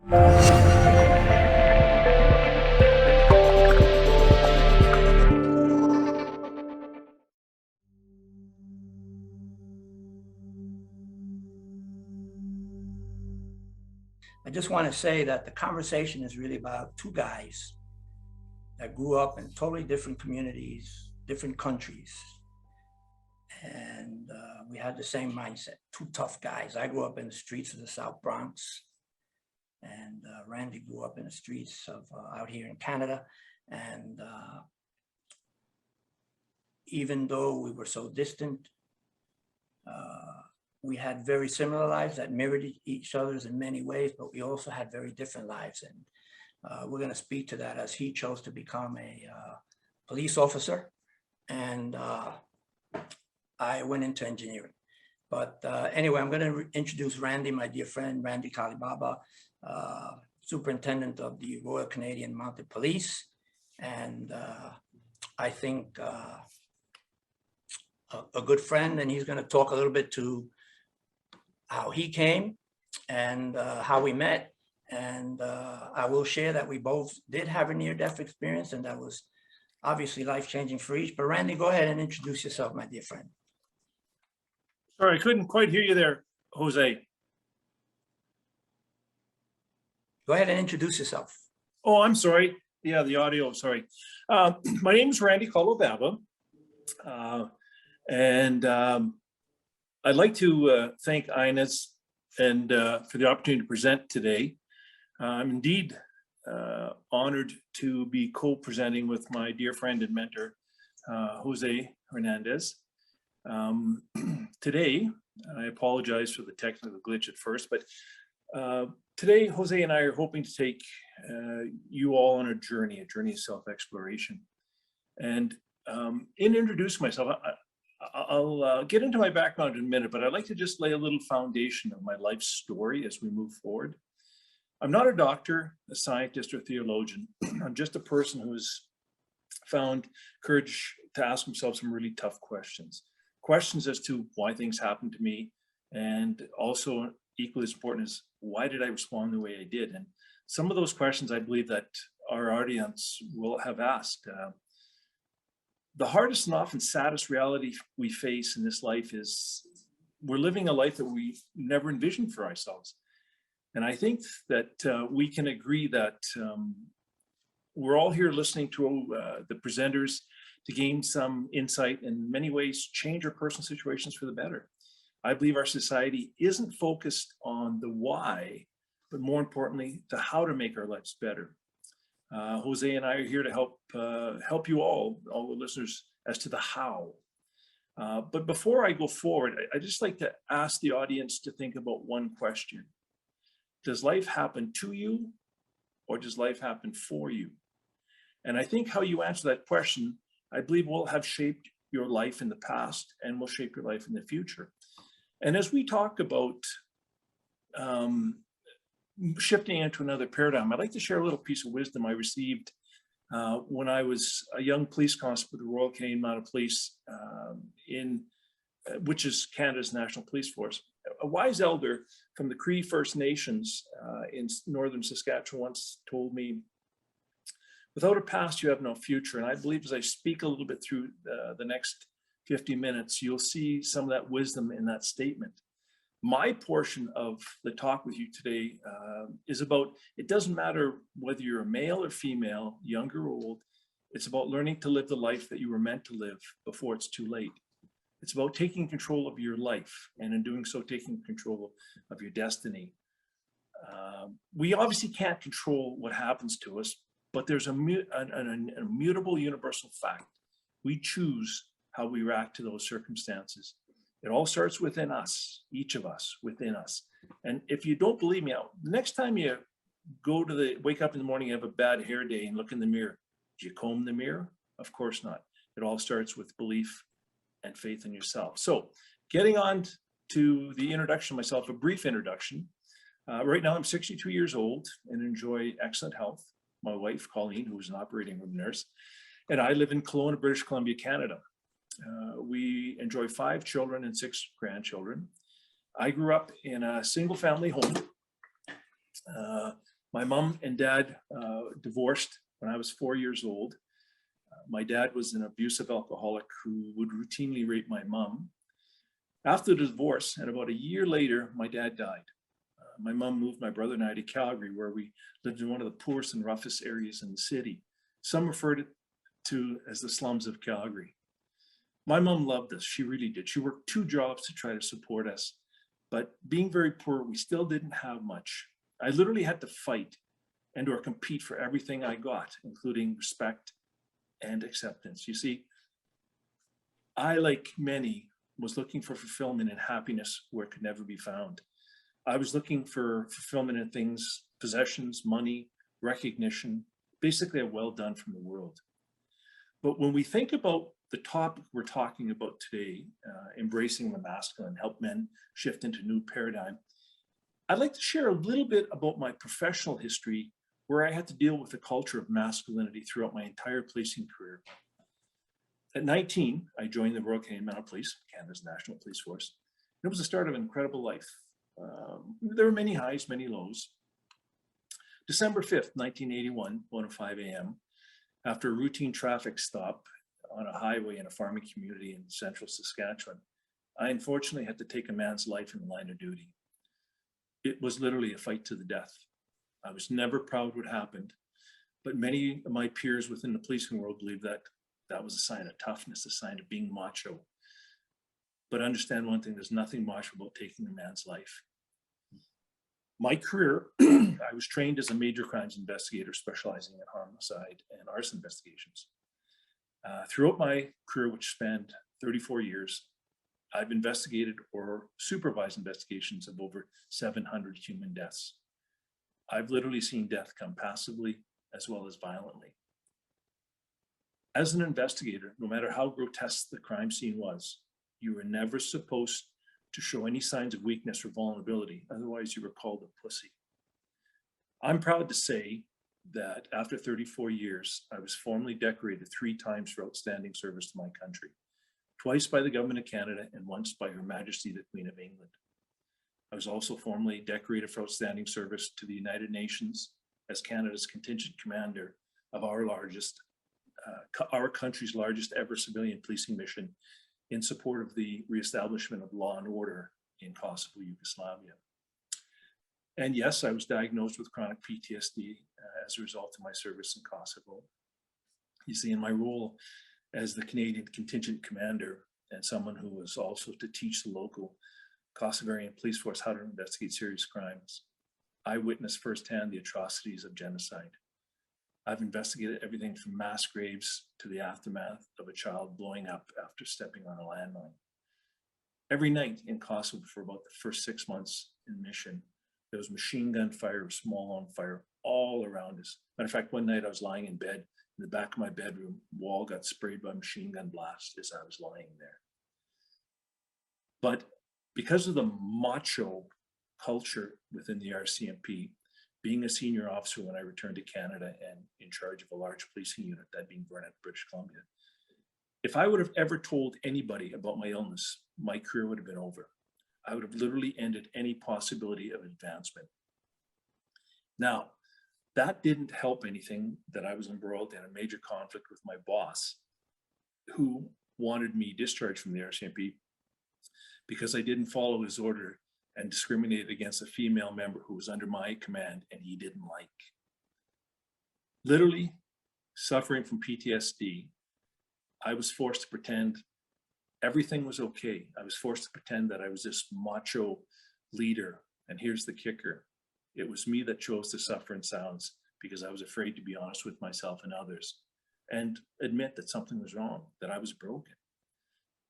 I just want to say that the conversation is really about two guys that grew up in totally different communities, different countries. And we had the same mindset, two tough guys. I grew up in the streets of the South Bronx, and Randy grew up in the streets of out here in Canada. And even though we were so distant, we had very similar lives that mirrored each other's in many ways, but we also had very different lives. And we're going to speak to that as he chose to become a police officer, and I went into engineering. But anyway, I'm going to introduce Randy, my dear friend, Randy Kolibaba, Superintendent of the Royal Canadian Mounted Police. And I think a good friend, and he's going to talk a little bit to how he came and how we met. And I will share that we both did have a near-death experience, and that was obviously life-changing for each. But Randy, go ahead and introduce yourself, my dear friend. Sorry, I couldn't quite hear you there, Jose. Go ahead and introduce yourself. Oh, I'm sorry. Yeah, the audio, sorry. My name is Randy Kolibaba. And I'd like to thank Inez and for the opportunity to present today. I'm indeed honored to be co-presenting with my dear friend and mentor, Jose Hernandez. Today, I apologize for the technical glitch at first, but today Jose and I are hoping to take you all on a journey of self-exploration. And in introducing myself, I'll get into my background in a minute, but I'd like to just lay a little foundation of my life story as we move forward. I'm not a doctor, a scientist, or theologian. I'm just a person who's found courage to ask himself some really tough questions. Questions as to why things happened to me, and also equally as important is why did I respond the way I did? And some of those questions I believe that our audience will have asked. The hardest and often saddest reality we face in this life is we're living a life that we never envisioned for ourselves. And I think that we can agree that we're all here listening to the presenters to gain some insight, and in many ways change our personal situations for the better. I believe our society isn't focused on the why, but more importantly, the how to make our lives better. Jose and I are here to help you all the listeners, as to the how. But before I go forward, I just like to ask the audience to think about one question. Does life happen to you, or does life happen for you? And I think how you answer that question, I believe, will have shaped your life in the past and will shape your life in the future. And as we talk about shifting into another paradigm, I'd like to share a little piece of wisdom I received when I was a young police constable with the Royal Canadian Mounted Police, which is Canada's national police force. A wise elder from the Cree First Nations in northern Saskatchewan once told me, without a past, you have no future. And I believe as I speak a little bit through the next 50 minutes, you'll see some of that wisdom in that statement. My portion of the talk with you today is about, it doesn't matter whether you're a male or female, young or old, it's about learning to live the life that you were meant to live before it's too late. It's about taking control of your life, and in doing so, taking control of your destiny. We obviously can't control what happens to us, but there's an immutable universal fact. We choose how we react to those circumstances. It all starts within us, each of us, within us. And if you don't believe me, the next time you wake up in the morning, you have a bad hair day and look in the mirror, do you comb the mirror? Of course not. It all starts with belief and faith in yourself. So getting on to the introduction of myself, a brief introduction. Right now I'm 62 years old and enjoy excellent health. My wife, Colleen, who's an operating room nurse, and I live in Kelowna, British Columbia, Canada. We enjoy 5 children and 6 grandchildren. I grew up in a single family home. My mom and dad divorced when I was 4 years old. My dad was an abusive alcoholic who would routinely rape my mom. After the divorce, and about a year later, my dad died. My mom moved my brother and I to Calgary, where we lived in one of the poorest and roughest areas in the city. Some referred it to as the slums of Calgary. My mom loved us. She really did. She worked 2 jobs to try to support us. But being very poor, we still didn't have much. I literally had to fight and or compete for everything I got, including respect and acceptance. You see, I, like many, was looking for fulfillment and happiness where it could never be found. I was looking for fulfillment in things, possessions, money, recognition, basically a well done from the world. But when we think about the topic we're talking about today, embracing the masculine, help men shift into new paradigm, I'd like to share a little bit about my professional history where I had to deal with the culture of masculinity throughout my entire policing career. At 19, I joined the Royal Canadian Mounted Police, Canada's National Police Force. It was the start of an incredible life. There were many highs, many lows. December 5th, 1981, 1:05 a.m., after a routine traffic stop on a highway in a farming community in central Saskatchewan, I unfortunately had to take a man's life in the line of duty. It was literally a fight to the death. I was never proud what happened, but many of my peers within the policing world believe that that was a sign of toughness, a sign of being macho. But understand one thing, there's nothing macho about taking a man's life. My career, I was trained as a major crimes investigator specializing in homicide and arson investigations. Throughout my career, which spanned 34 years, I've investigated or supervised investigations of over 700 human deaths. I've literally seen death come passively as well as violently. As an investigator, no matter how grotesque the crime scene was, you were never supposed to show any signs of weakness or vulnerability, otherwise you were called a pussy. I'm proud to say that after 34 years, I was formally decorated 3 times for outstanding service to my country, twice by the Government of Canada and once by Her Majesty the Queen of England. I was also formally decorated for outstanding service to the United Nations as Canada's contingent commander of our country's largest ever civilian policing mission in support of the reestablishment of law and order in Kosovo, Yugoslavia. And yes, I was diagnosed with chronic PTSD as a result of my service in Kosovo. You see, in my role as the Canadian contingent commander and someone who was also to teach the local Kosovarian police force how to investigate serious crimes, I witnessed firsthand the atrocities of genocide. I've investigated everything from mass graves to the aftermath of a child blowing up after stepping on a landmine. Every night in Kosovo for about the first 6 months in mission, there was machine gun fire, small arm fire all around us. Matter of fact, one night I was lying in bed, in the back of my bedroom wall got sprayed by a machine gun blast as I was lying there. But because of the macho culture within the RCMP, being a senior officer when I returned to Canada and in charge of a large policing unit, that being Grande, British Columbia, if I would have ever told anybody about my illness, my career would have been over. I would have literally ended any possibility of advancement. Now, that didn't help anything that I was embroiled in a major conflict with my boss, who wanted me discharged from the RCMP because I didn't follow his order and discriminated against a female member who was under my command and he didn't like. Literally suffering from PTSD, I was forced to pretend everything was okay. I was forced to pretend that I was this macho leader. And here's the kicker. It was me that chose to suffer in silence because I was afraid to be honest with myself and others and admit that something was wrong, that I was broken.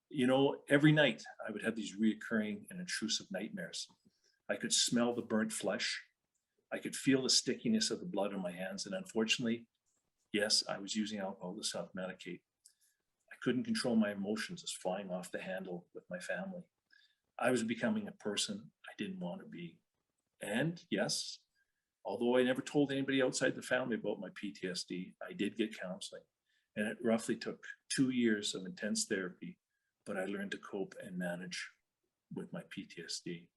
You know, every night I would have these reoccurring and intrusive nightmares. I could smell the burnt flesh. I could feel the stickiness of the blood on my hands. And unfortunately, yes, I was using alcohol to self-medicate. I couldn't control my emotions as flying off the handle with my family. I was becoming a person I didn't want to be. And yes, although I never told anybody outside the family about my PTSD, I did get counseling. And it roughly took 2 years of intense therapy, but I learned to cope and manage with my PTSD.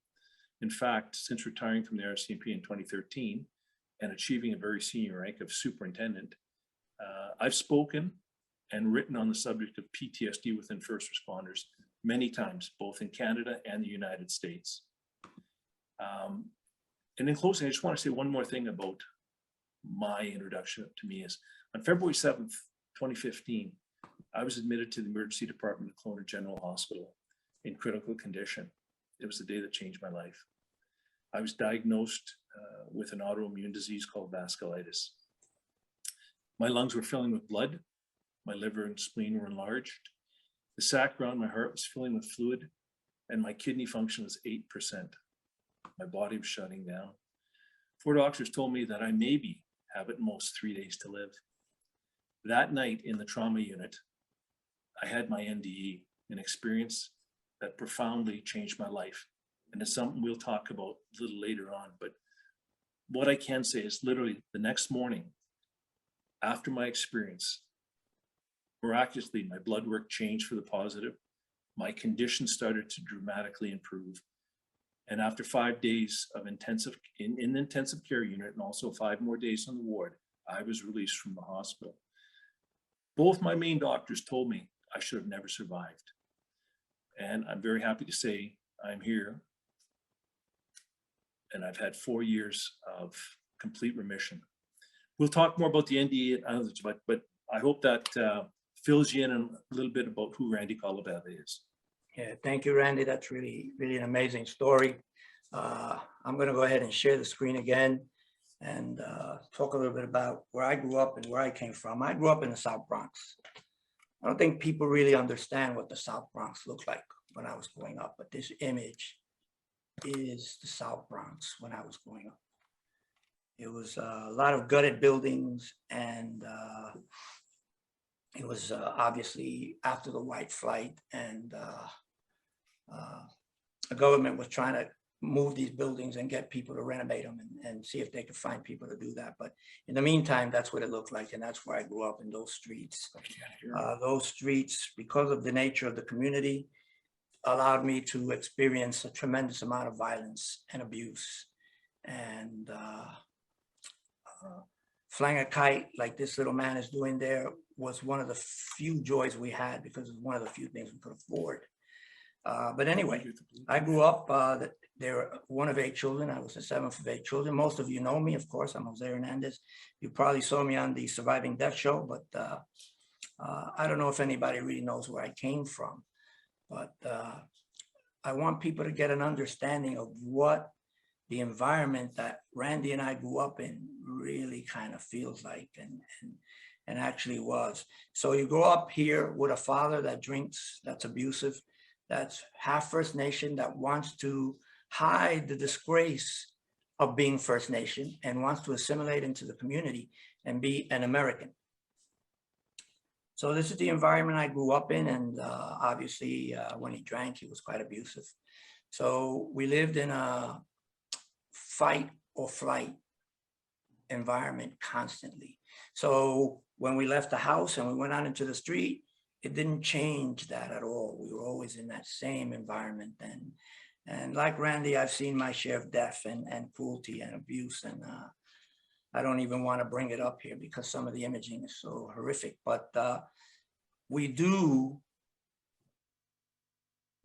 In fact, since retiring from the RCMP in 2013, and achieving a very senior rank of superintendent. I've spoken and written on the subject of PTSD within first responders many times, both in Canada and the United States. And in closing, I just want to say one more thing about my introduction to me is on February 7th, 2015, I was admitted to the emergency department of Kelowna General Hospital in critical condition. It was the day that changed my life. I was diagnosed with an autoimmune disease called vasculitis. My lungs were filling with blood. My liver and spleen were enlarged. The sac around my heart was filling with fluid, and my kidney function was 8%. My body was shutting down. 4 doctors told me that I maybe have at most 3 days to live. That night in the trauma unit, I had my NDE, an experience that profoundly changed my life. And it's something we'll talk about a little later on. But what I can say is literally the next morning, after my experience, miraculously, my blood work changed for the positive. My condition started to dramatically improve. And after 5 days of in the intensive care unit and also 5 more days on the ward, I was released from the hospital. Both my main doctors told me I should have never survived. And I'm very happy to say I'm here. And I've had 4 years of complete remission. We'll talk more about the NDE and others, but I hope that fills you in a little bit about who Randy Kolibaba is. Yeah, thank you, Randy. That's really, really an amazing story. I'm going to go ahead and share the screen again and talk a little bit about where I grew up and where I came from. I grew up in the South Bronx. I don't think people really understand what the South Bronx looked like when I was growing up, but this image is the South Bronx when I was growing up. It was a lot of gutted buildings, and it was obviously after the white flight, and the government was trying to move these buildings and get people to renovate them and see if they could find people to do that. But in the meantime, that's what it looked like, and that's where I grew up, in those streets. Those streets, because of the nature of the community, allowed me to experience a tremendous amount of violence and abuse. And flying a kite like this little man is doing there was one of the few joys we had, because it was one of the few things we could afford. But anyway, I grew up, they were one of 8 children. I was the 7th of 8 children. Most of you know me, of course. I'm Jose Hernandez. You probably saw me on the Surviving Death show, but I don't know if anybody really knows where I came from. But I want people to get an understanding of what the environment that Randy and I grew up in really kind of feels like and actually was. So you grow up here with a father that drinks, that's abusive, that's half First Nation, that wants to hide the disgrace of being First Nation and wants to assimilate into the community and be an American. So this is the environment I grew up in, and obviously when he drank, he was quite abusive. So we lived in a fight or flight environment constantly. So when we left the house and we went out into the street, it didn't change that at all. We were always in that same environment. And like Randy, I've seen my share of death and cruelty and abuse, and I don't even want to bring it up here because some of the imaging is so horrific. But we do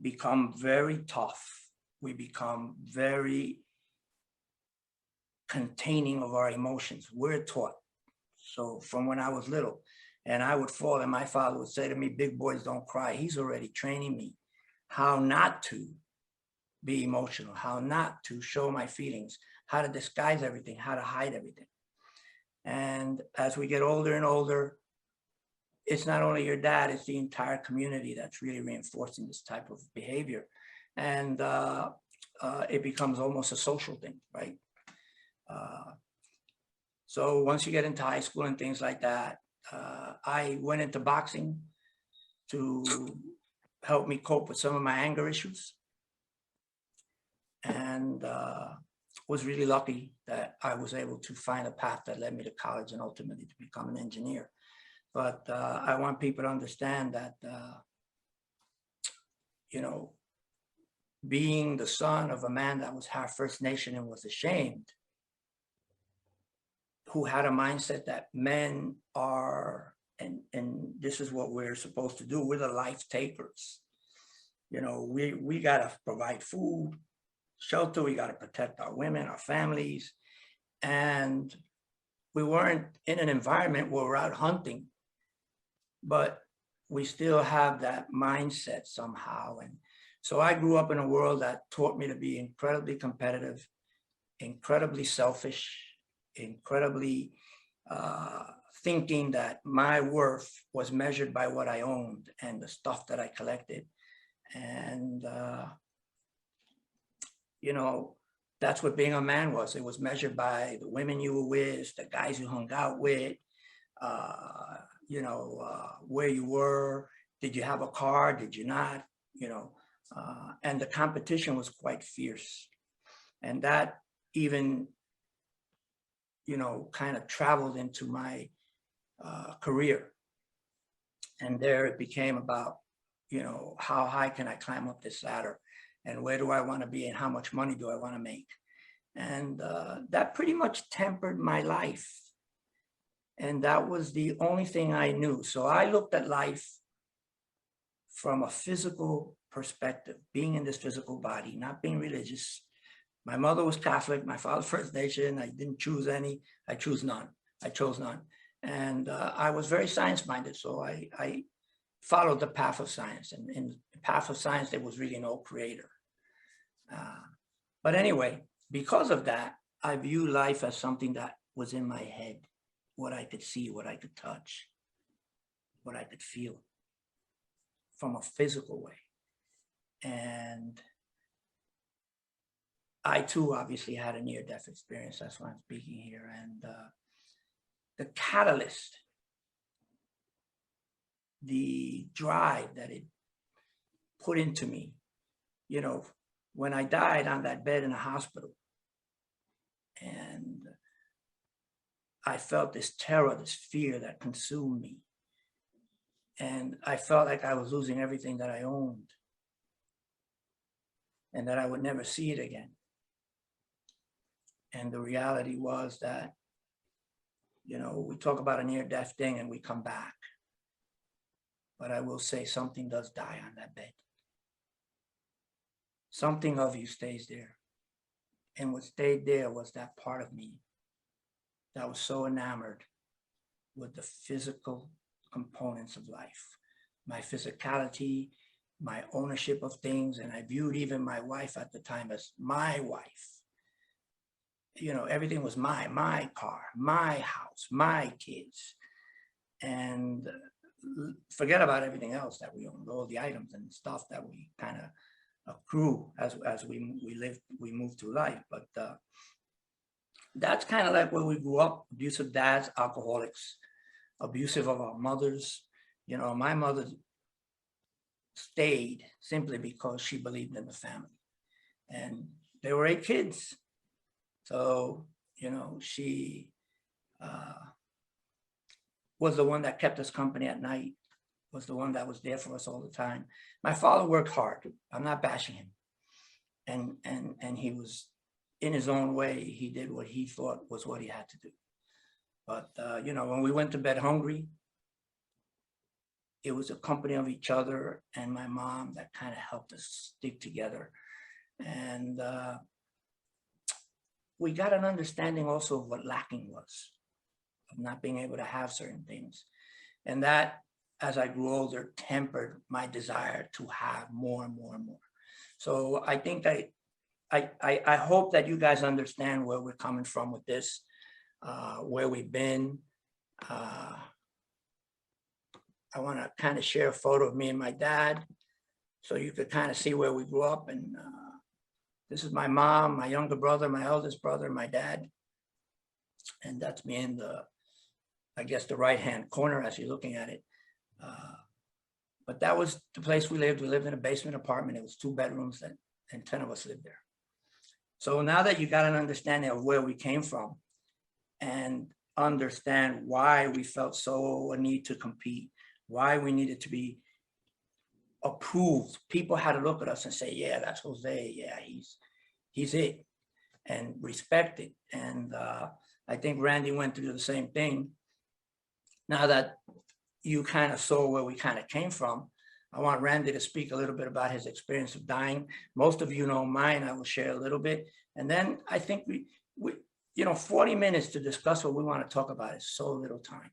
become very tough. We become very containing of our emotions. We're taught. So from when I was little, and I would fall, and my father would say to me, "Big boys don't cry." He's already training me how not to be emotional, how not to show my feelings, how to disguise everything, how to hide everything. And as we get older and older, it's not only your dad, it's the entire community that's really reinforcing this type of behavior. And it becomes almost a social thing, right? So once you get into high school and things like that, I went into boxing to help me cope with some of my anger issues. And was really lucky that I was able to find a path that led me to college and ultimately to become an engineer. But I want people to understand that, you know, being the son of a man that was half First Nation and was ashamed who had a mindset that men are, and this is what we're supposed to do, we're the life takers. You know, we got to provide food, shelter, we got to protect our women, our families. And we weren't in an environment where we're out hunting, but we still have that mindset somehow. And so I grew up in a world that taught me to be incredibly competitive, incredibly selfish, incredibly thinking that my worth was measured by what I owned and the stuff that I collected. And, you know, that's what being a man was. It was measured by the women you were with, the guys you hung out with, you know, where you were. Did you have a car? Did you not? You know, and the competition was quite fierce. And that even, you know, kind of traveled into my career. And there it became about, you know, how high can I climb up this ladder? And where do I want to be? And how much money do I want to make? And that pretty much tempered my life. And that was the only thing I knew. So I looked at life from a physical perspective, being in this physical body, not being religious. My mother was Catholic, my father First Nation. I didn't choose any, I chose none. And I was very science-minded, so I followed the path of science. And in the path of science, there was really no creator. But anyway, because of that, I view life as something that was in my head, what I could see, what I could touch, what I could feel from a physical way. And I too obviously had a near-death experience. That's why I'm speaking here. And the catalyst, the drive that it put into me, you know, when I died on that bed in the hospital, and I felt this terror, this fear that consumed me. And I felt like I was losing everything that I owned and that I would never see it again. And the reality was that, you know, we talk about a near-death thing and we come back. But I will say something does die on that bed. Something of you stays there. And what stayed there was that part of me that was so enamored with the physical components of life, my physicality, my ownership of things. And I viewed even my wife at the time as my wife. You know, everything was my car, my house, my kids. And forget about everything else that we owned, all the items and stuff that we kind of accrue as we move through life. But that's kind of like where we grew up: abusive dads, alcoholics, abusive of our mothers. You know, my mother stayed simply because she believed in the family, and there were 8 kids. So, you know, she was the one that kept us company at night, was the one that was there for us all the time. My father worked hard. I'm not bashing him. And he was, in his own way, he did what he thought was what he had to do. But, you know, when we went to bed hungry, it was a company of each other and my mom that kind of helped us stick together. And we got an understanding also of what lacking was, of not being able to have certain things. And that, as I grew older, tempered my desire to have more and more and more. So I think that I hope that you guys understand where we're coming from with this, where we've been. I want to kind of share a photo of me and my dad so you could kind of see where we grew up. And this is my mom, my younger brother, my eldest brother, my dad. And that's me in the, I guess, the right-hand corner as you're looking at it. But that was the place we lived. We lived in a basement apartment. It was 2 bedrooms and 10 of us lived there. So now that you got an understanding of where we came from and understand why we felt so a need to compete, why we needed to be approved, people had to look at us and say, yeah, that's Jose. Yeah, he's it, and respect it. And I think Randy went through the same thing. Now that you kind of saw where we kind of came from, I want Randy to speak a little bit about his experience of dying. Most of you know mine. I will share a little bit. And then I think we 40 minutes to discuss what we want to talk about is so little time,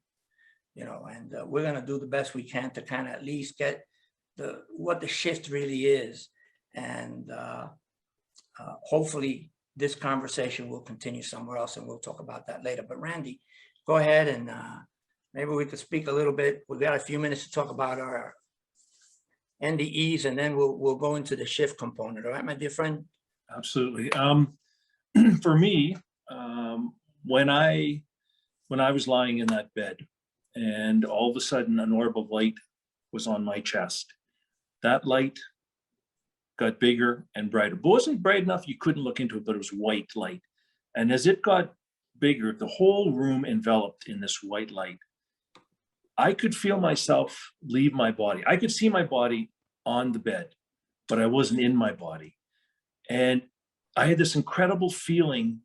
and we're going to do the best we can to kind of at least get what the shift really is. And hopefully this conversation will continue somewhere else, and we'll talk about that later. But Randy, go ahead, and maybe we could speak a little bit. We've got a few minutes to talk about our NDEs, and then we'll go into the shift component. All right, my dear friend? Absolutely. For me, when I was lying in that bed and all of a sudden an orb of light was on my chest, that light got bigger and brighter. It wasn't bright enough you couldn't look into it, but it was white light. And as it got bigger, the whole room enveloped in this white light. I could feel myself leave my body. I could see my body on the bed, but I wasn't in my body. And I had this incredible feeling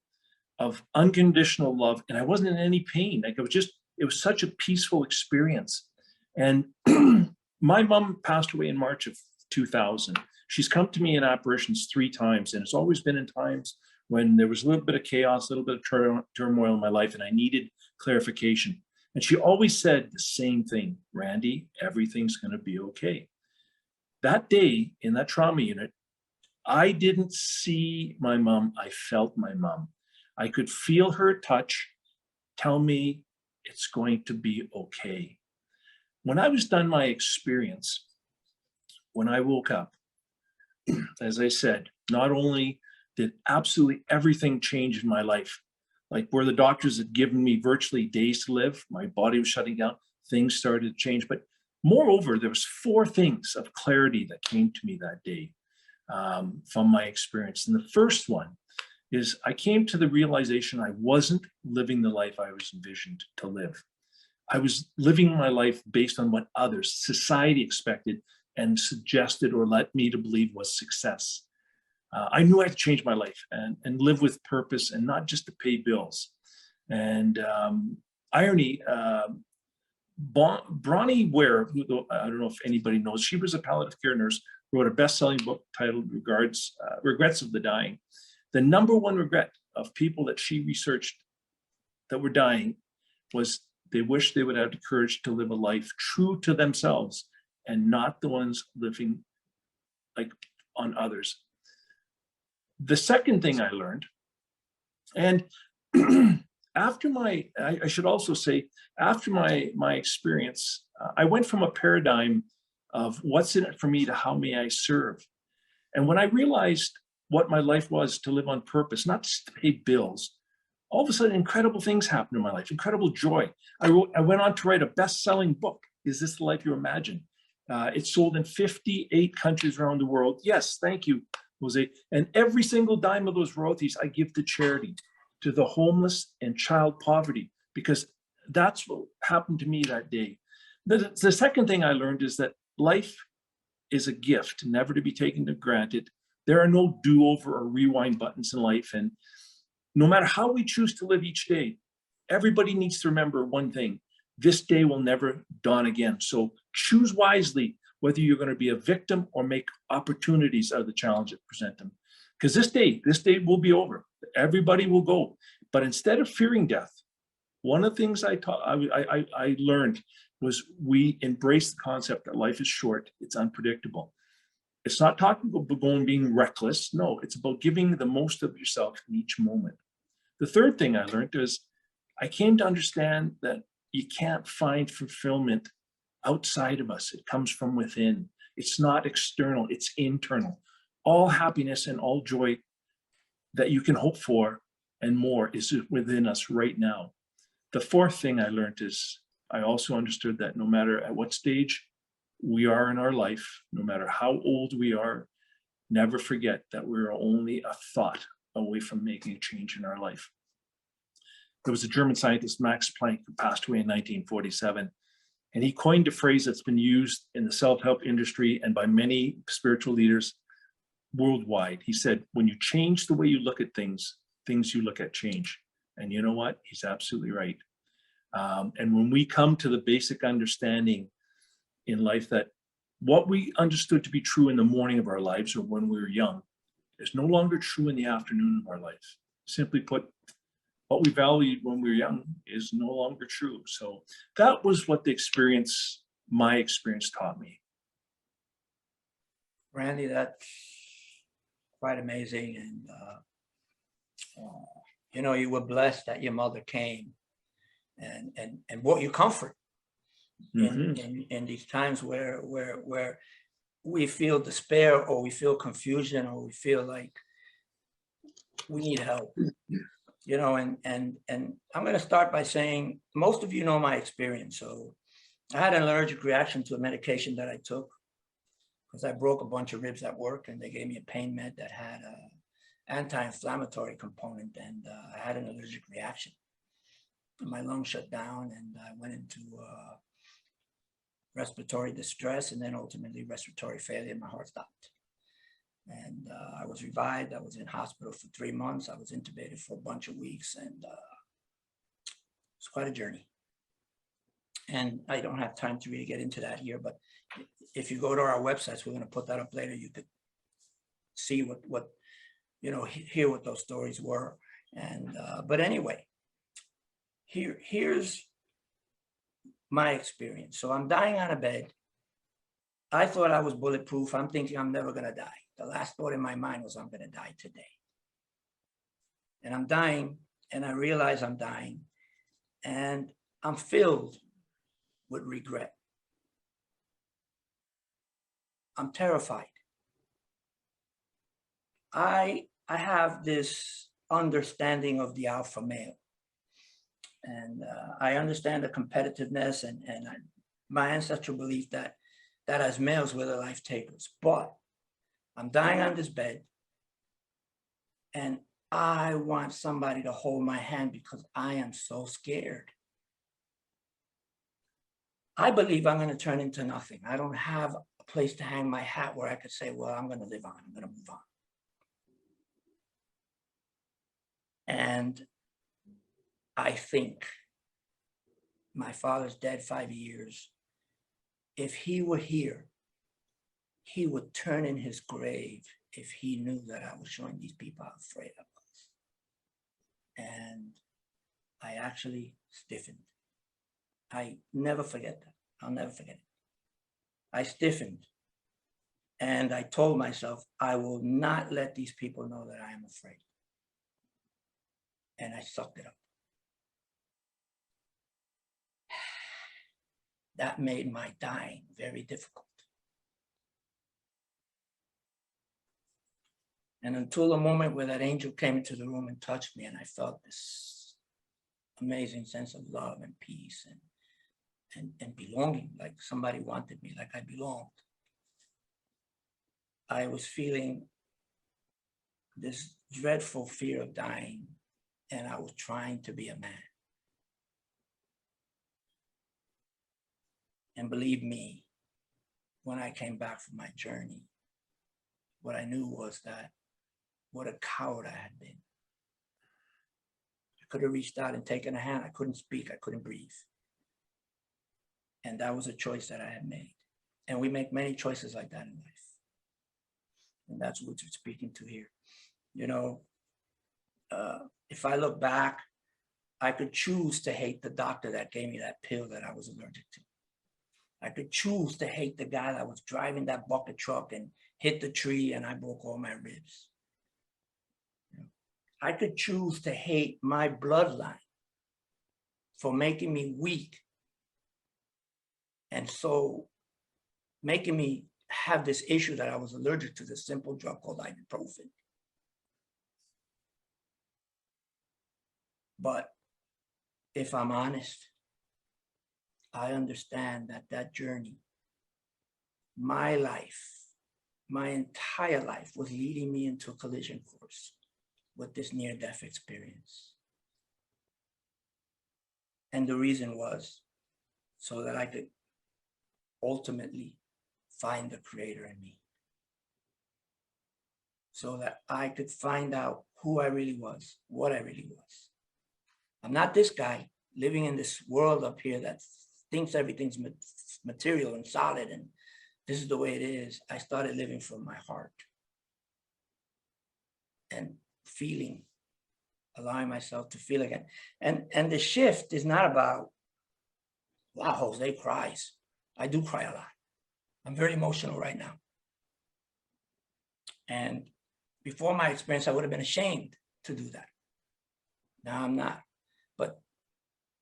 of unconditional love, and I wasn't in any pain. Like it was such a peaceful experience. And my mom passed away in March of 2000. She's come to me in apparitions 3 times, and it's always been in times when there was a little bit of chaos, a little bit of turmoil in my life, and I needed clarification. And she always said the same thing: Randy, everything's going to be okay. That day in that trauma unit, I didn't see my mom. I felt my mom. I could feel her touch tell me it's going to be okay. When I was done my experience, when I woke up, as I said, not only did absolutely everything change in my life, like where the doctors had given me virtually days to live, my body was shutting down, things started to change. But moreover, there was 4 things of clarity that came to me that day from my experience. And the first one is I came to the realization I wasn't living the life I was envisioned to live. I was living my life based on what others, society expected and suggested or led me to believe was success. I knew I had to change my life and live with purpose and not just to pay bills. And irony, Bronnie Ware, who I don't know if anybody knows, she was a palliative care nurse, wrote a best-selling book titled Regrets of the Dying. The number one regret of people that she researched that were dying was they wish they would have the courage to live a life true to themselves and not the ones living like on others. The second thing I learned, and after I should also say, after my experience, I went from a paradigm of what's in it for me to how may I serve. And when I realized what my life was to live on purpose, not just to pay bills, all of a sudden incredible things happened in my life, incredible joy. I went on to write a best-selling book, Is This the Life You Imagine? It's sold in 58 countries around the world. Yes, thank you, Jose. And every single dime of those royalties I give to charity, to the homeless and child poverty, because that's what happened to me that day. The second thing I learned is that life is a gift, never to be taken for granted. There are no do-over or rewind buttons in life. And no matter how we choose to live each day, everybody needs to remember one thing: this day will never dawn again. So choose wisely whether you're going to be a victim or make opportunities out of the challenge that present them. Because this day will be over. Everybody will go. But instead of fearing death, one of the things I learned was we embrace the concept that life is short, it's unpredictable. It's not talking about being reckless. No, it's about giving the most of yourself in each moment. The third thing I learned is I came to understand that you can't find fulfillment outside of us. It comes from within. It's not external, it's internal. All happiness and all joy that you can hope for and more is within us right now. The fourth thing I learned is I also understood that no matter at what stage we are in our life, no matter how old we are, never forget that we're only a thought away from making a change in our life. There was a German scientist, Max Planck, who passed away in 1947, and he coined a phrase that's been used in the self-help industry and by many spiritual leaders worldwide. He said, when you change the way you look at things, things you look at change. And you know what? He's absolutely right. And when we come to the basic understanding in life that what we understood to be true in the morning of our lives or when we were young is no longer true in the afternoon of our lives. Simply put, what we valued when we were young is no longer true. So that was what my experience taught me. Randy, that's quite amazing. And, you were blessed that your mother came and brought you comfort in these times where we feel despair, or we feel confusion, or we feel like we need help. And I'm going to start by saying, most of you know my experience. So I had an allergic reaction to a medication that I took because I broke a bunch of ribs at work, and they gave me a pain med that had an anti-inflammatory component, and I had an allergic reaction. My lungs shut down, and I went into respiratory distress, and then ultimately respiratory failure. My heart stopped. And I was revived. I was in hospital for 3 months. I was intubated for a bunch of weeks, and it's quite a journey. And I don't have time to really get into that here, but if you go to our websites, we're going to put that up later. You could see what hear what those stories were. And but anyway, here's my experience. So I'm dying on a bed. I thought I was bulletproof. I'm thinking I'm never going to die. The last thought in my mind was, I'm going to die today. And I'm dying, and I realize I'm dying, and I'm filled with regret. I'm terrified. I have this understanding of the alpha male, and I understand the competitiveness and my ancestral belief that as males we're the life takers. But I'm dying on this bed, and I want somebody to hold my hand because I am so scared. I believe I'm going to turn into nothing. I don't have a place to hang my hat where I could say, well, I'm going to live on. I'm going to move on. And I think my father's dead 5 years. If he were here, he would turn in his grave if he knew that I was showing these people how afraid I was. And I actually stiffened. I never forget that. I'll never forget it. I stiffened, and I told myself, I will not let these people know that I am afraid. And I sucked it up. That made my dying very difficult. And until the moment where that angel came into the room and touched me, and I felt this amazing sense of love and peace and belonging, like somebody wanted me, like I belonged. I was feeling this dreadful fear of dying, and I was trying to be a man. And believe me, when I came back from my journey, what I knew was that what a coward I had been. I could have reached out and taken a hand. I couldn't speak. I couldn't breathe. And that was a choice that I had made. And we make many choices like that in life. And that's what we're speaking to here. If I look back, I could choose to hate the doctor that gave me that pill that I was allergic to. I could choose to hate the guy that was driving that bucket truck and hit the tree and I broke all my ribs. I could choose to hate my bloodline for making me weak, and so making me have this issue that I was allergic to this simple drug called ibuprofen. But if I'm honest, I understand that journey, my life, my entire life was leading me into a collision course with this near-death experience. And the reason was so that I could ultimately find the creator in me. So that I could find out who I really was, what I really was. I'm not this guy living in this world up here that thinks everything's material and solid and this is the way it is. I started living from my heart and feeling, allowing myself to feel again. And the shift is not about, wow, Jose cries. I do cry a lot. I'm very emotional right now. And before my experience, I would have been ashamed to do that. Now I'm not. But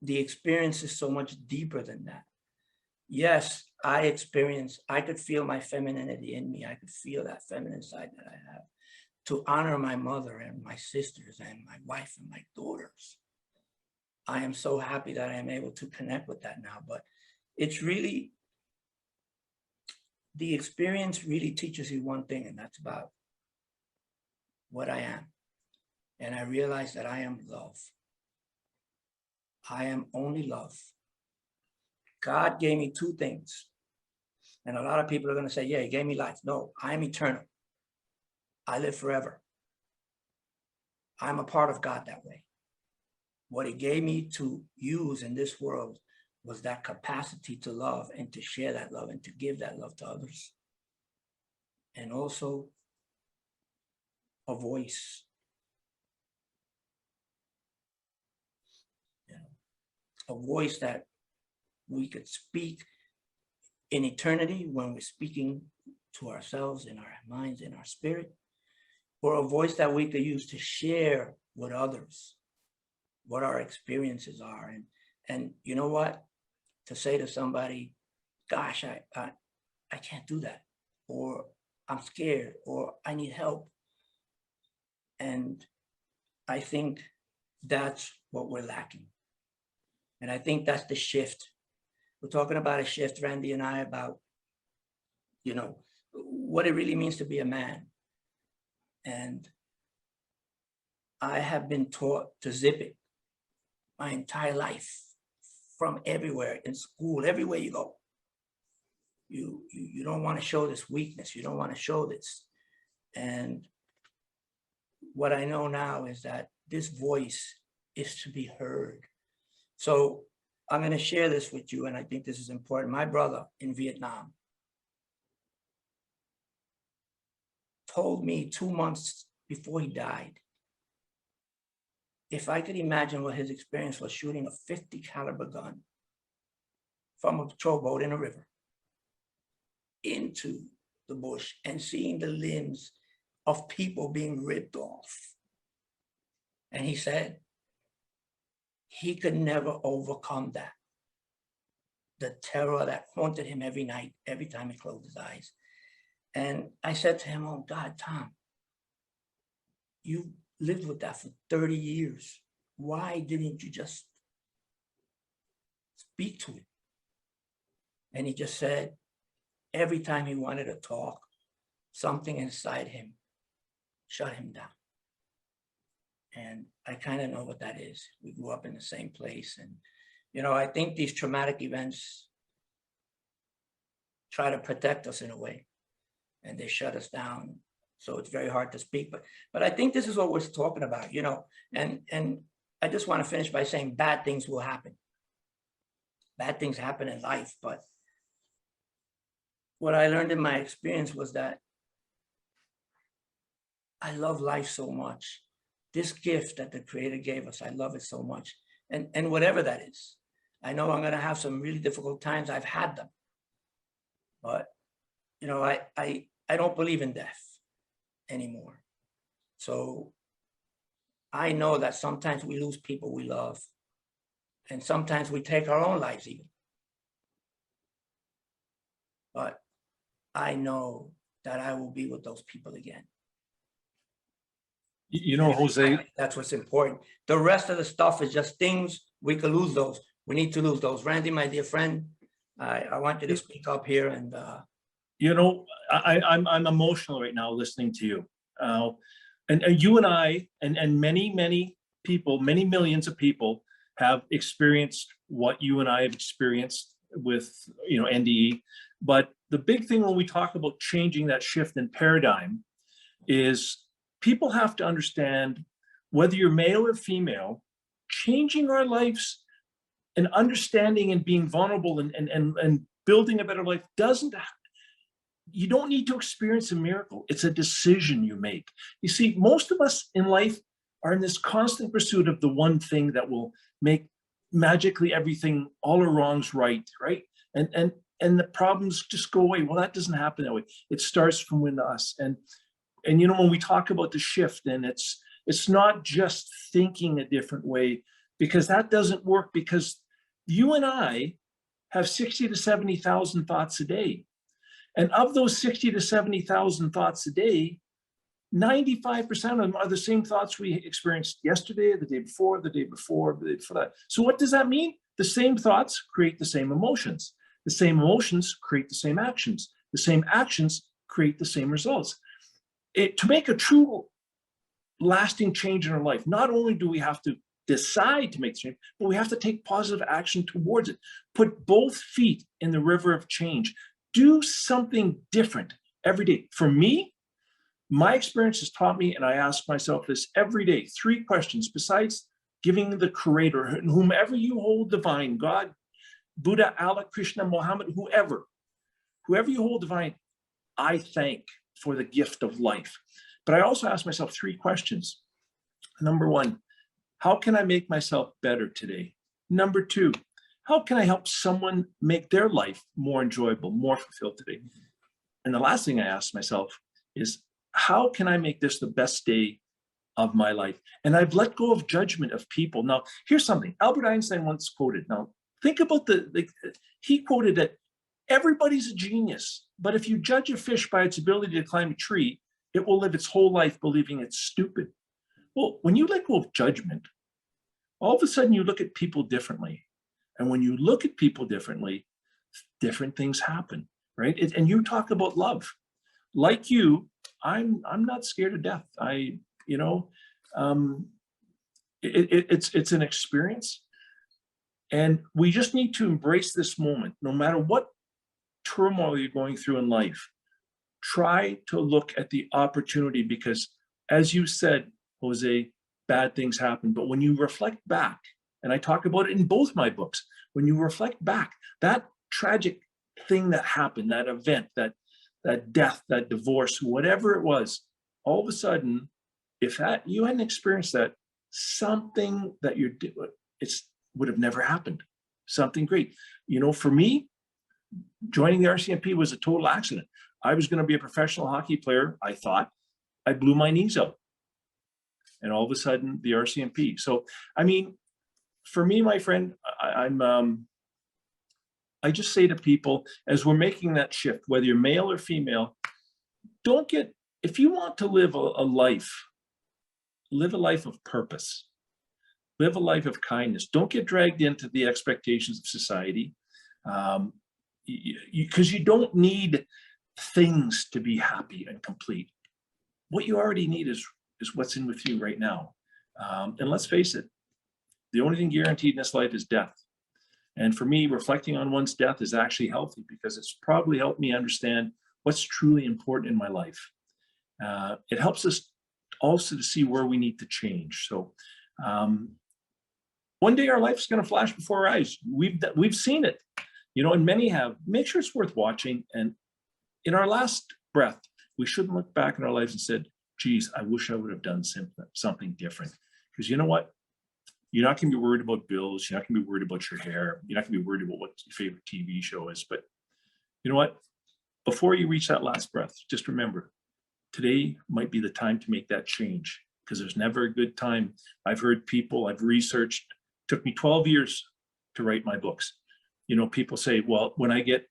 the experience is so much deeper than that. Yes, I could feel my femininity in me. I could feel that feminine side that I have to honor my mother and my sisters and my wife and my daughters. I am so happy that I am able to connect with that now, but it's really, the experience really teaches you one thing, and that's about what I am. And I realized that I am love. I am only love. God gave me two things. And a lot of people are going to say, yeah, he gave me life. No, I'm eternal. I live forever. I'm a part of God that way. What he gave me to use in this world was that capacity to love and to share that love and to give that love to others. And also a voice. You know, a voice that we could speak in eternity when we're speaking to ourselves, in our minds, in our spirit, or a voice that we could use to share with others what our experiences are. And you know what? To say to somebody, gosh, I can't do that, or I'm scared, or I need help. And I think that's what we're lacking. And I think that's the shift. We're talking about a shift, Randy and I, about, you know, what it really means to be a man. And I have been taught to zip it my entire life, from everywhere, in school, everywhere you go. You don't want to show this weakness. You don't want to show this. And what I know now is that this voice is to be heard. So I'm going to share this with you, and I think this is important. My brother in Vietnam told me 2 months before he died, if I could imagine what his experience was shooting a 50 caliber gun from a patrol boat in a river into the bush and seeing the limbs of people being ripped off. And he said he could never overcome that. The terror that haunted him every night, every time he closed his eyes. And I said to him, oh God, Tom, you lived with that for 30 years. Why didn't you just speak to it? And he just said, every time he wanted to talk, something inside him shut him down. And I kind of know what that is. We grew up in the same place. And, you know, I think these traumatic events try to protect us in a way, and they shut us down. So it's very hard to speak. But I think this is what we're talking about, you know, and I just want to finish by saying bad things will happen. Bad things happen in life. But what I learned in my experience was that I love life so much. This gift that the Creator gave us, I love it so much. And whatever that is, I know I'm going to have some really difficult times. I've had them. But, you know, I don't believe in death anymore. So I know that sometimes we lose people we love. And sometimes we take our own lives even. But I know that I will be with those people again. You know, Jose, that's what's important. The rest of the stuff is just things. We could lose those. We need to lose those. Randy, my dear friend, I want you to speak up here. And you know, I'm emotional right now listening to you. And you and I and many people, many millions of people have experienced what you and I have experienced with, you know, NDE. But the big thing when we talk about changing that shift in paradigm is people have to understand, whether you're male or female, changing our lives and understanding and being vulnerable and building a better life you don't need to experience a miracle. It's a decision you make. You see, most of us in life are in this constant pursuit of the one thing that will make magically everything, all our wrongs right? And the problems just go away. Well, that doesn't happen that way. It starts from within us. And when we talk about the shift, and it's not just thinking a different way, because that doesn't work, because you and I have 60 to 70,000 thoughts a day. And of those 60 to 70,000 thoughts a day, 95% of them are the same thoughts we experienced yesterday, the day before, the day before, the day before that. So what does that mean? The same thoughts create the same emotions. The same emotions create the same actions. The same actions create the same results. To make a true lasting change in our life, not only do we have to decide to make change, but we have to take positive action towards it. Put both feet in the river of change. Do something different every day. For me, my experience has taught me, and I ask myself this every day, 3 questions besides giving the creator, whomever you hold divine, God, Buddha, Allah, Krishna, Muhammad, whoever you hold divine, I thank for the gift of life. But I also ask myself 3 questions. Number 1, how can I make myself better today? Number 2, how can I help someone make their life more enjoyable, more fulfilled today? And the last thing I ask myself is, how can I make this the best day of my life? And I've let go of judgment of people. Now, here's something Albert Einstein once quoted. Now, think about he quoted that everybody's a genius, but if you judge a fish by its ability to climb a tree, it will live its whole life believing it's stupid. Well, when you let go of judgment, all of a sudden you look at people differently. And when you look at people differently, different things happen, right? And you talk about love. Like you, I'm not scared of death. It's an experience. And we just need to embrace this moment, no matter what turmoil you're going through in life. Try to look at the opportunity, because as you said, Jose, bad things happen. But when you reflect back, and I talk about it in both my books, when you reflect back, that tragic thing that happened, that event, that death, that divorce, whatever it was, all of a sudden, if you hadn't experienced that, something that you did, it would have never happened. Something great. For me, joining the RCMP was a total accident. I was going to be a professional hockey player, I thought. I blew my knees out. And all of a sudden, the RCMP. So, for me, my friend, I just say to people, as we're making that shift, whether you're male or female, if you want to live a life of purpose, live a life of kindness. Don't get dragged into the expectations of society, because you don't need things to be happy and complete. What you already need is what's in with you right now. And let's face it, the only thing guaranteed in this life is death. And for me, reflecting on one's death is actually healthy, because it's probably helped me understand what's truly important in my life. It helps us also to see where we need to change. So one day our life's going to flash before our eyes. We've seen it, and many have. Make sure it's worth watching. And in our last breath, we shouldn't look back in our lives and said, geez, I wish I would have done something different. Because you know what? You're not going to be worried about bills. You're not going to be worried about your hair. You're not going to be worried about what your favorite TV show is. But you know what? Before you reach that last breath, just remember, today might be the time to make that change, because there's never a good time. I've heard people, I've researched, it took me 12 years to write my books. People say, well, when I get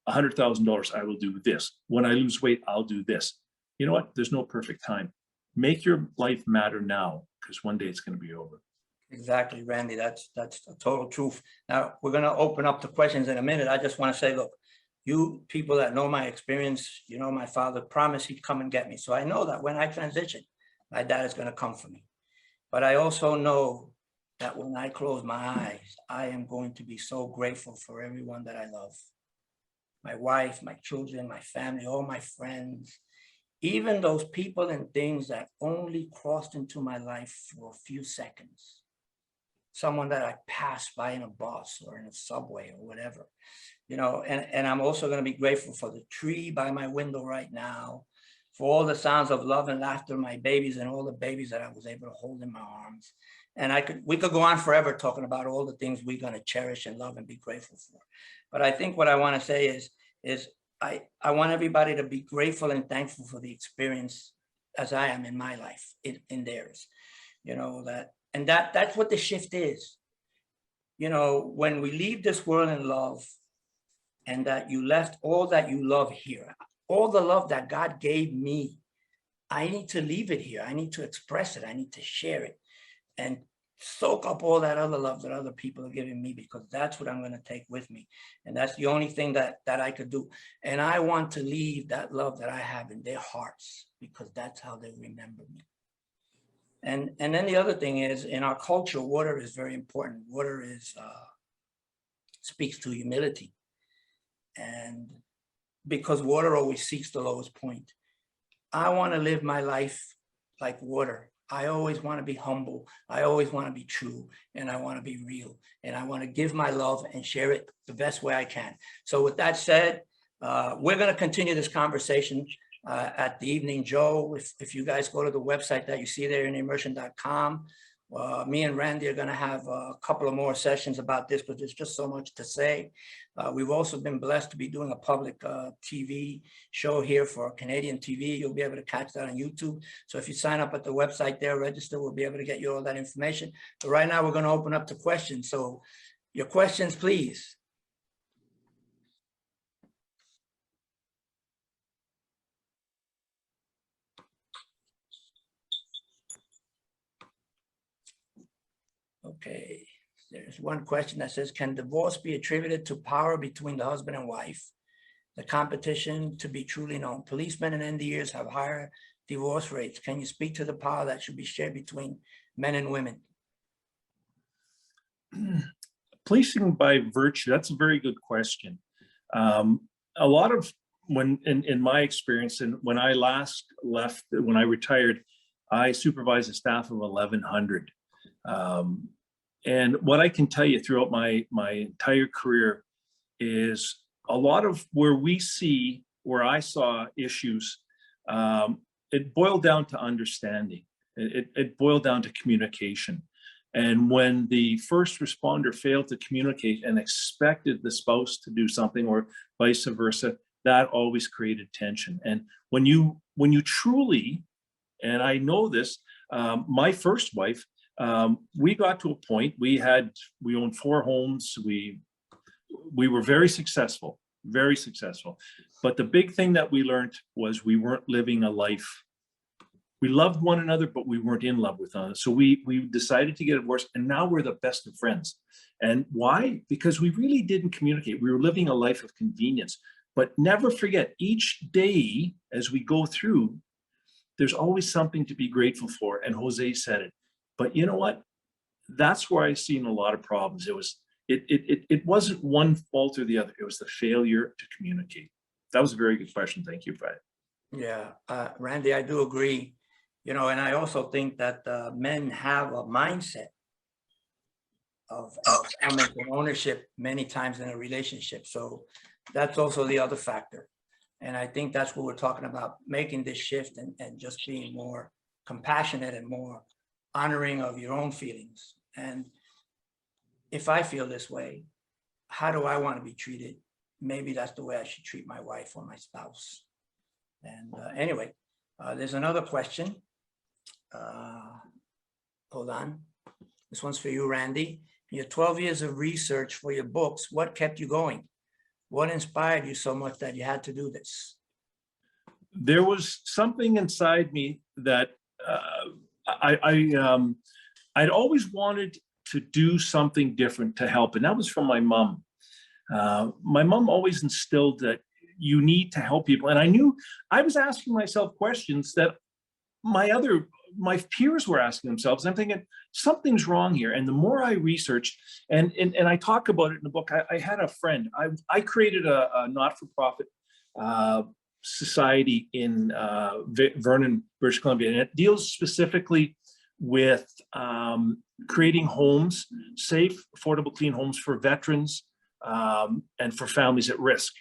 $100,000, I will do this. When I lose weight, I'll do this. You know what? There's no perfect time. Make your life matter now, because one day it's going to be over. Exactly, Randy. That's the total truth. Now, we're going to open up the questions in a minute. I just want to say, look, you people that know my experience, my father promised he'd come and get me. So I know that when I transition, my dad is going to come for me. But I also know that when I close my eyes, I am going to be so grateful for everyone that I love. My wife, my children, my family, all my friends, even those people and things that only crossed into my life for a few seconds. someone that I pass by in a bus or in a subway or whatever, you know, and I'm also going to be grateful for the tree by my window right now, for all the sounds of love and laughter of my babies and all the babies that I was able to hold in my arms. And we could go on forever talking about all the things we're going to cherish and love and be grateful for. But I think what I want to say is I want everybody to be grateful and thankful for the experience as I am in my life, in theirs, you know, that's what the shift is. You know, when we leave this world in love, and that you left all that you love here, all the love that God gave me, I need to leave it here. I need to express it. I need to share it and soak up all that other love that other people are giving me, because that's what I'm going to take with me. And that's the only thing that I could do. And I want to leave that love that I have in their hearts, because that's how they remember me. And then the other thing is, in our culture, water is very important. Water is speaks to humility. And because water always seeks the lowest point, I want to live my life like water. I always want to be humble. I always want to be true, and I want to be real, and I want to give my love and share it the best way I can. So with that said, we're going to continue this conversation at the Evening Joe. If you guys go to the website that you see there in immersion.com, me and Randy are going to have a couple of more sessions about this, because there's just so much to say. We've also been blessed to be doing a public TV show here for Canadian TV. You'll be able to catch that on YouTube. So if you sign up at the website there, register, we'll be able to get you all that information. But right now we're going to open up to questions. So your questions, please. Okay, there's one question that says, can divorce be attributed to power between the husband and wife? The competition to be truly known. Policemen and NDEs have higher divorce rates. Can you speak to the power that should be shared between men and women? Policing by virtue, that's a very good question. A lot of when, in my experience, and when I last left, when I retired, I supervised a staff of 1,100. And what I can tell you throughout my entire career is a lot of where I saw issues, it boiled down to understanding. It boiled down to communication. And when the first responder failed to communicate and expected the spouse to do something, or vice versa, that always created tension. And when you truly, and I know this, my first wife, we got to a point, we owned 4 homes. We were very successful. But the big thing that we learned was we weren't living a life. We loved one another, but we weren't in love with one another. So we decided to get a divorce, and now we're the best of friends. And why? Because we really didn't communicate. We were living a life of convenience. But never forget, each day as we go through, there's always something to be grateful for. And Jose said it. But you know what? That's where I've seen a lot of problems. It wasn't one fault or the other. It was the failure to communicate. That was a very good question. Thank you, Fred. Yeah, Randy, I do agree. You know, and I also think that men have a mindset of empowerment and ownership many times in a relationship. So that's also the other factor. And I think that's what we're talking about, making this shift and just being more compassionate and more honoring of your own feelings. And if I feel this way, how do I want to be treated? Maybe that's the way I should treat my wife or my spouse. And anyway, there's another question. Hold on. This one's for you, Randy. In your 12 years of research for your books, what kept you going? What inspired you so much that you had to do this? There was something inside me that I'd always wanted to do something different to help. And that was from my mom. My mom always instilled that you need to help people. And I knew I was asking myself questions that my peers were asking themselves. I'm thinking, something's wrong here. And the more I researched, and I talk about it in the book, I had a friend. I created a not-for-profit society in Vernon, British Columbia, and it deals specifically with creating homes, safe, affordable, clean homes for veterans and for families at risk.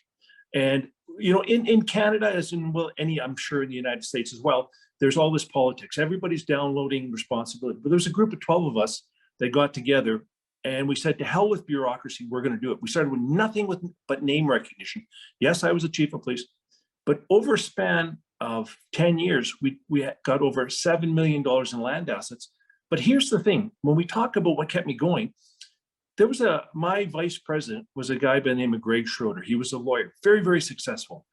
And, you know, in Canada, as in, well, I'm sure in the United States as well, there's all this politics. Everybody's downloading responsibility. But there's a group of 12 of us that got together and we said, to hell with bureaucracy, we're going to do it. We started with nothing but name recognition. Yes, I was the chief of police, but over a span of 10 years, we got over $7 million in land assets. But here's the thing, when we talk about what kept me going, there was my vice president was a guy by the name of Greg Schroeder. He was a lawyer, very, very successful.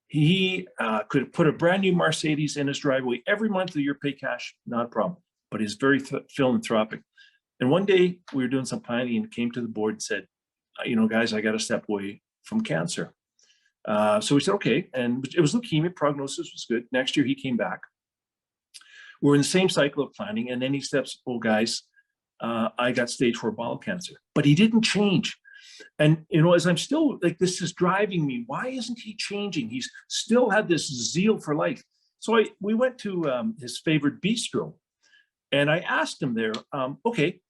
He could put a brand new Mercedes in his driveway every month of the year, pay cash, not a problem, but he's very philanthropic. And one day we were doing some planning and came to the board and said, you know, guys, I got to step away from cancer. So we said, okay. And it was leukemia, prognosis was good. Next year he came back. We're in the same cycle of planning. And then he steps, oh guys, I got stage 4 bowel cancer, but he didn't change. And, you know, as I'm still like, this is driving me. Why isn't he changing? He's still had this zeal for life. So we went to his favorite bistro and I asked him there, okay,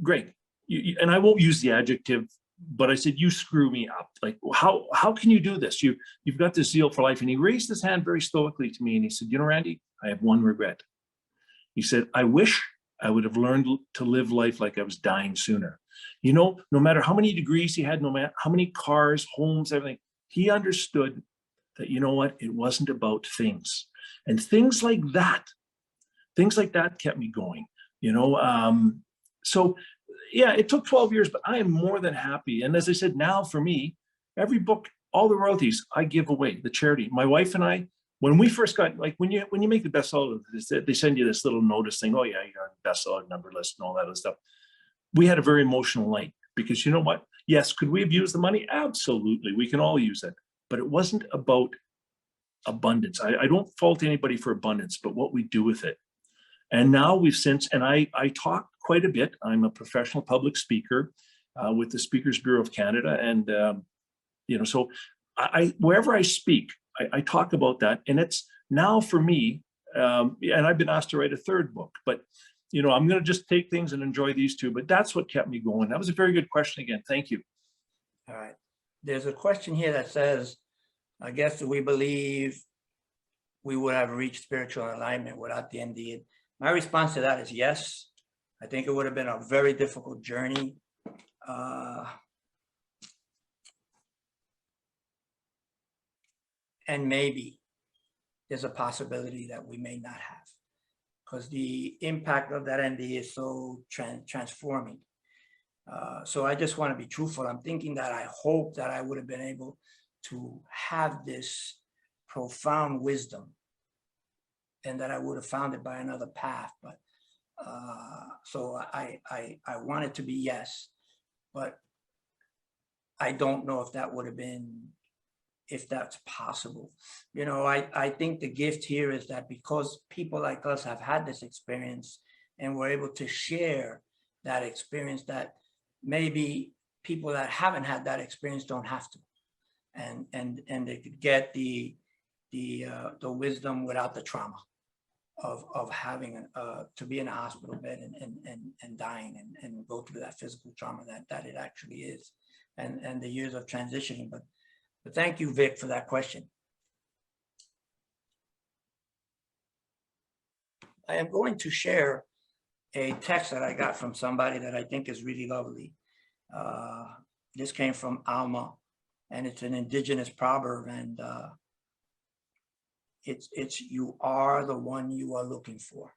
Greg, and I won't use the adjective, but I said, you screw me up. Like, how can you do this? You've got this zeal for life. And he raised his hand very stoically to me and he said, you know, Randy, I have one regret. He said, I wish I would have learned to live life like I was dying sooner. You know, no matter how many degrees he had, no matter how many cars, homes, everything, he understood that, you know what, it wasn't about things. And things like that kept me going, you know. So yeah, it took 12 years, but I am more than happy. And as I said, now for me, every book, all the royalties I give away, the charity. My wife and I, when we first got, like when you make the bestseller, they send you this little notice saying, oh yeah, you're on the bestseller number list and all that other stuff. We had a very emotional night because you know what? Yes, could we have used the money? Absolutely, we can all use it. But it wasn't about abundance. I don't fault anybody for abundance, but what we do with it. And now we've since, and I talk quite a bit. I'm a professional public speaker with the Speakers Bureau of Canada. And, you know, so wherever I speak, I talk about that. And it's now for me, and I've been asked to write a third book, but, you know, I'm going to just take things and enjoy these two. But that's what kept me going. That was a very good question again. Thank you. All right. There's a question here that says, I guess, do we believe we would have reached spiritual alignment without the NDE? My response to that is yes. I think it would have been a very difficult journey. And maybe there's a possibility that we may not have, because the impact of that NDE is so transforming. So I just want to be truthful. I'm thinking that I hope that I would have been able to have this profound wisdom and that I would have found it by another path. But so I want it to be yes, but I don't know if that would have been, if that's possible. You know, I think the gift here is that because people like us have had this experience and we're able to share that experience, that maybe people that haven't had that experience don't have to, and they could get the wisdom without the trauma of having to be in a hospital bed and dying and go through that physical trauma that it actually is, and the years of transitioning. But thank you, Vic, for that question. I am going to share a text that I got from somebody that I think is really lovely. This came from Alma, and it's an indigenous proverb, and it's you are the one you are looking for.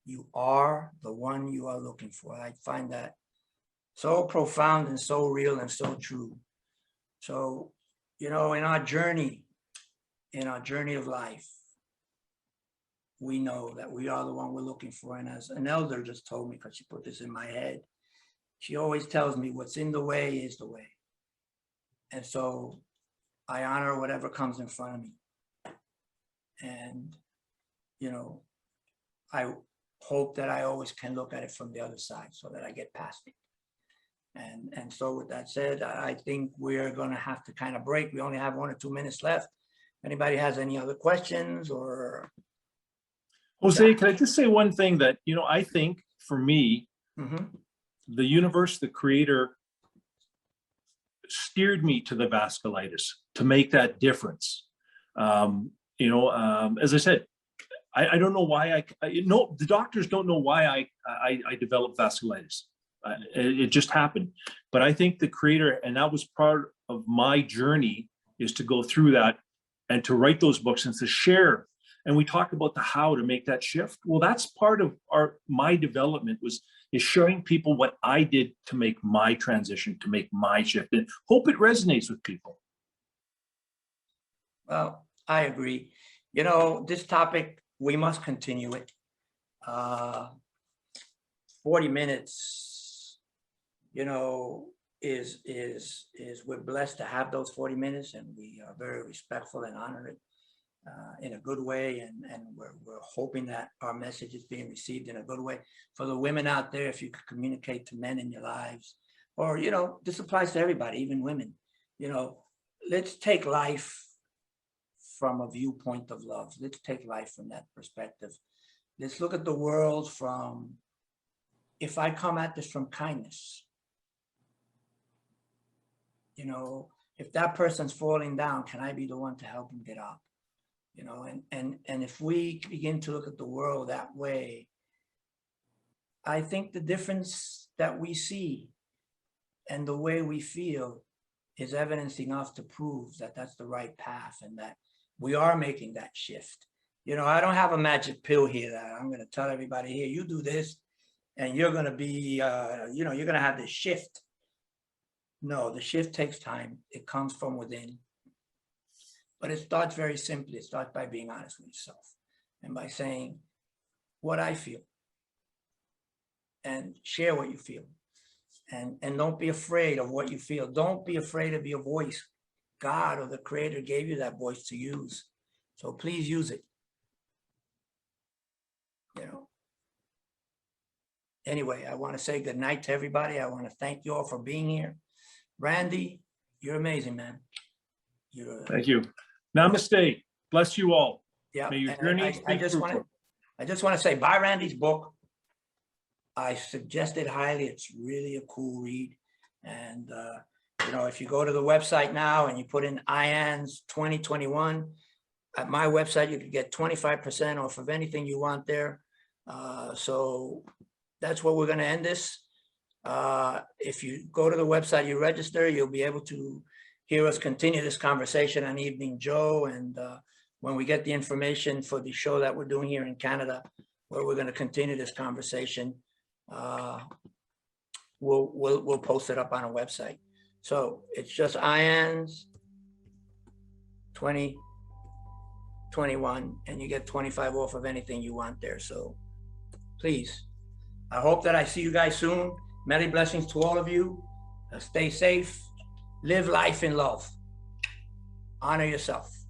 You are the one you are looking for. I find that so profound and so real and so true. So, you know, in our journey of life, we know that we are the one we're looking for. And as an elder just told me, because she put this in my head, she always tells me what's in the way is the way. And so I honor whatever comes in front of me. And, you know, I hope that I always can look at it from the other side so that I get past it. And so with that said, I think we're going to have to kind of break. We only have 1 or 2 minutes left. Anybody has any other questions or? Jose, can I just say one thing that, you know, I think for me, Mhm. the universe, the creator steered me to the vasculitis to make that difference. As I said, I don't know why no, the doctors don't know why I developed vasculitis. It just happened. But I think the creator, and that was part of my journey, is to go through that and to write those books and to share. And we talk about the how to make that shift. Well, that's part of my development is showing people what I did to make my transition, to make my shift, and hope it resonates with people. Well, I agree. You know, this topic, we must continue it. 40 minutes, you know, is we're blessed to have those 40 minutes, and we are very respectful and honor it in a good way. And we're hoping that our message is being received in a good way. For the women out there, if you could communicate to men in your lives, or, you know, this applies to everybody, even women, you know, let's take life from a viewpoint of love. Let's take life from that perspective. Let's look at the world from, if I come at this from kindness, you know, if that person's falling down, can I be the one to help him get up? You know, and if we begin to look at the world that way, I think the difference that we see and the way we feel is evidence enough to prove that that's the right path and that we are making that shift. You know, I don't have a magic pill here that I'm going to tell everybody here, you do this and you're going to be, you know, you're going to have this shift. No, the shift takes time. It comes from within. But it starts very simply. It starts by being honest with yourself and by saying what I feel and share what you feel. And don't be afraid of what you feel. Don't be afraid of your voice. God or the creator gave you that voice to use. So please use it. You know. Anyway, I want to say good night to everybody. I want to thank you all for being here. Randy, you're amazing, man. Thank you. Namaste. Bless you all. Yeah. May your journey I just want to say, buy Randy's book. I suggest it highly. It's really a cool read. And, you know, if you go to the website now and you put in IANS 2021, at my website, you can get 25% off of anything you want there. So that's where we're going to end this. If you go to the website, you register, you'll be able to hear us continue this conversation on Evening Joe. And when we get the information for the show that we're doing here in Canada, where we're going to continue this conversation, we'll post it up on a website. So it's just IANS 2021, and you get 25 off of anything you want there. So please, I hope that I see you guys soon. Many blessings to all of you. Stay safe. Live life in love. Honor yourself.